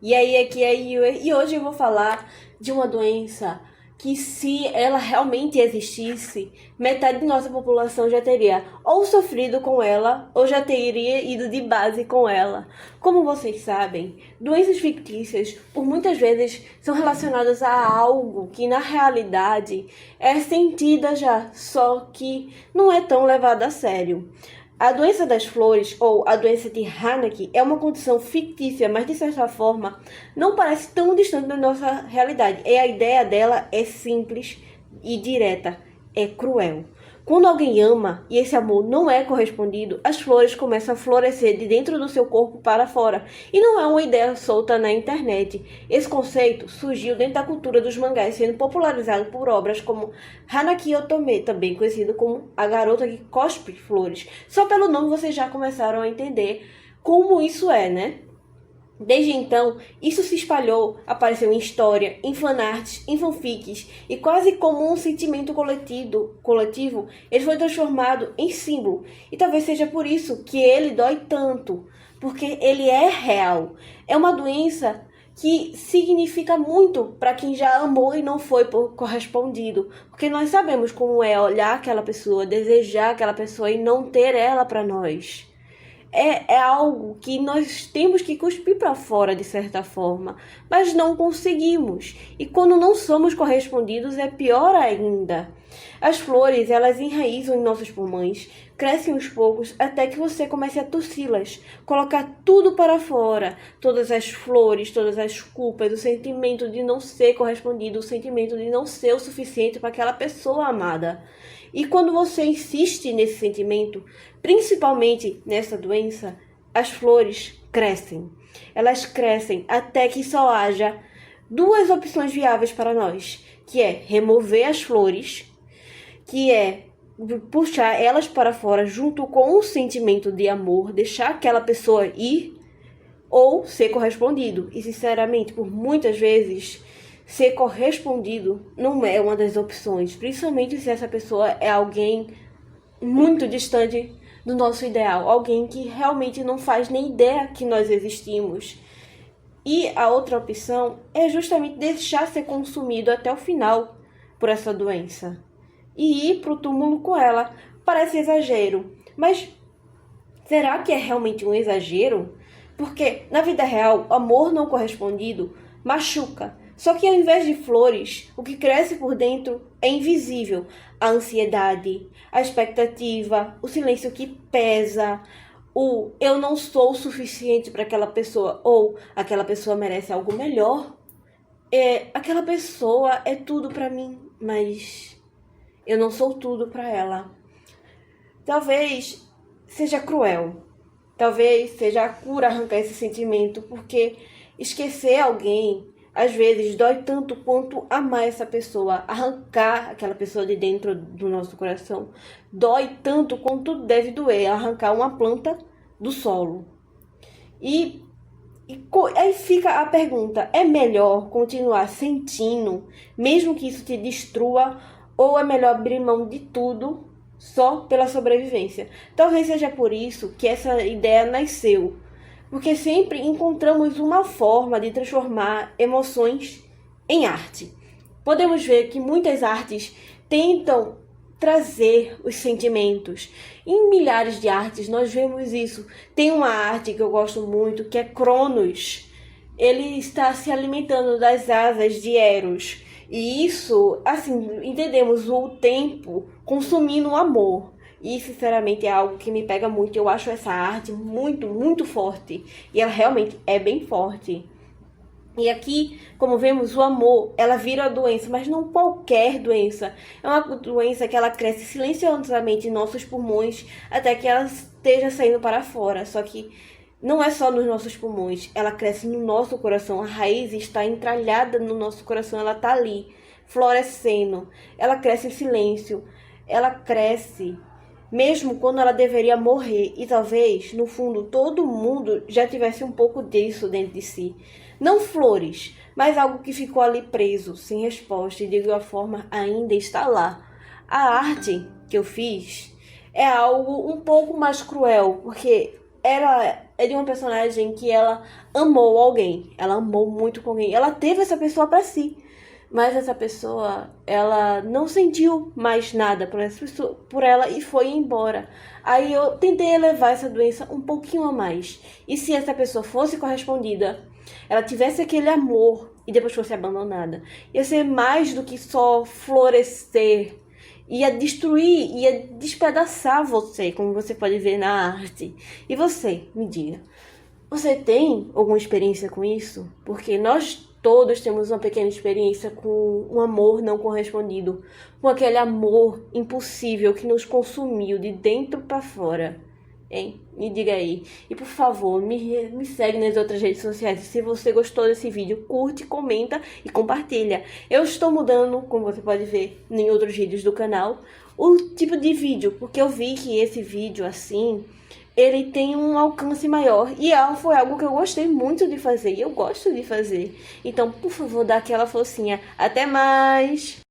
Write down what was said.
E aí, aqui é Yue, e hoje eu vou falar de uma doença que, se ela realmente existisse, metade da nossa população já teria ou sofrido com ela, ou já teria ido de base com ela. Como vocês sabem, doenças fictícias, por muitas vezes, são relacionadas a algo que, na realidade, é sentida já, só que não é tão levada a sério. A doença das flores, ou a doença de Haneke, é uma condição fictícia, mas de certa forma não parece tão distante da nossa realidade. E a ideia dela é simples e direta, é cruel. Quando alguém ama e esse amor não é correspondido, as flores começam a florescer de dentro do seu corpo para fora. E não é uma ideia solta na internet. Esse conceito surgiu dentro da cultura dos mangás, sendo popularizado por obras como Hanaki Otome, também conhecido como A Garota que Cospe Flores. Só pelo nome vocês já começaram a entender como isso é, né? Desde então, isso se espalhou, apareceu em história, em fanarts, em fanfics, e quase como um sentimento coletivo, ele foi transformado em símbolo. E talvez seja por isso que ele dói tanto, porque ele é real. É uma doença que significa muito para quem já amou e não foi correspondido, porque nós sabemos como é olhar aquela pessoa, desejar aquela pessoa e não ter ela para nós. É algo que nós temos que cuspir para fora de certa forma, mas não conseguimos. E quando não somos correspondidos é pior ainda. As flores, elas enraizam em nossos pulmões, crescem aos poucos até que você comece a tossi-las, colocar tudo para fora, todas as flores, todas as culpas, o sentimento de não ser correspondido, o sentimento de não ser o suficiente para aquela pessoa amada. E quando você insiste nesse sentimento, principalmente nessa doença, as flores crescem. Elas crescem até que só haja duas opções viáveis para nós, que é remover as flores, que é puxar elas para fora junto com o sentimento de amor, deixar aquela pessoa ir, ou ser correspondido. E sinceramente, por muitas vezes, ser correspondido não é uma das opções, principalmente se essa pessoa é alguém muito distante do nosso ideal, alguém que realmente não faz nem ideia que nós existimos. E a outra opção é justamente deixar ser consumido até o final por essa doença e ir para o túmulo com ela. Parece exagero, mas será que é realmente um exagero? Porque na vida real, o amor não correspondido machuca. Só que ao invés de flores, o que cresce por dentro é invisível. A ansiedade, a expectativa, o silêncio que pesa, o eu não sou o suficiente para aquela pessoa, ou aquela pessoa merece algo melhor. Aquela pessoa é tudo para mim, mas eu não sou tudo para ela. Talvez seja cruel. Talvez seja a cura arrancar esse sentimento, porque esquecer alguém às vezes dói tanto quanto amar essa pessoa. Arrancar aquela pessoa de dentro do nosso coração dói tanto quanto deve doer arrancar uma planta do solo. E aí fica a pergunta: é melhor continuar sentindo, mesmo que isso te destrua, ou é melhor abrir mão de tudo só pela sobrevivência? Talvez seja por isso que essa ideia nasceu, porque sempre encontramos uma forma de transformar emoções em arte. Podemos ver que muitas artes tentam trazer os sentimentos. Em milhares de artes nós vemos isso. Tem uma arte que eu gosto muito, que é Cronos. Ele está se alimentando das asas de Eros. E isso, assim, entendemos o tempo consumindo o amor. E, sinceramente, é algo que me pega muito. Eu acho essa arte muito, muito forte. E ela realmente é bem forte. E aqui, como vemos, o amor, ela vira a doença, mas não qualquer doença. É uma doença que ela cresce silenciosamente em nossos pulmões até que ela esteja saindo para fora. Só que não é só nos nossos pulmões, ela cresce no nosso coração. A raiz está entralhada no nosso coração, ela está ali, florescendo. Ela cresce em silêncio, ela cresce mesmo quando ela deveria morrer. E talvez, no fundo, todo mundo já tivesse um pouco disso dentro de si. Não flores, mas algo que ficou ali preso, sem resposta, e de alguma forma ainda está lá. A arte que eu fiz é algo um pouco mais cruel, porque ela é de uma personagem que ela amou alguém. Ela amou muito com alguém. Ela teve essa pessoa pra si. Mas essa pessoa, ela não sentiu mais nada por essa pessoa, por ela e foi embora. Aí eu tentei elevar essa doença um pouquinho a mais. E se essa pessoa fosse correspondida, ela tivesse aquele amor e depois fosse abandonada, ia ser mais do que só florescer. Ia destruir, ia despedaçar você, como você pode ver na arte. E você, me diga, você tem alguma experiência com isso? Porque nós todos temos uma pequena experiência com um amor não correspondido, com aquele amor impossível que nos consumiu de dentro para fora. Hein? Me diga aí. E por favor, me segue nas outras redes sociais. Se você gostou desse vídeo, curte, comenta e compartilha. Eu estou mudando, como você pode ver em outros vídeos do canal, o tipo de vídeo, porque eu vi que esse vídeo assim, ele tem um alcance maior. E foi algo que eu gostei muito de fazer. E eu gosto de fazer. Então, por favor, dá aquela forcinha. Até mais!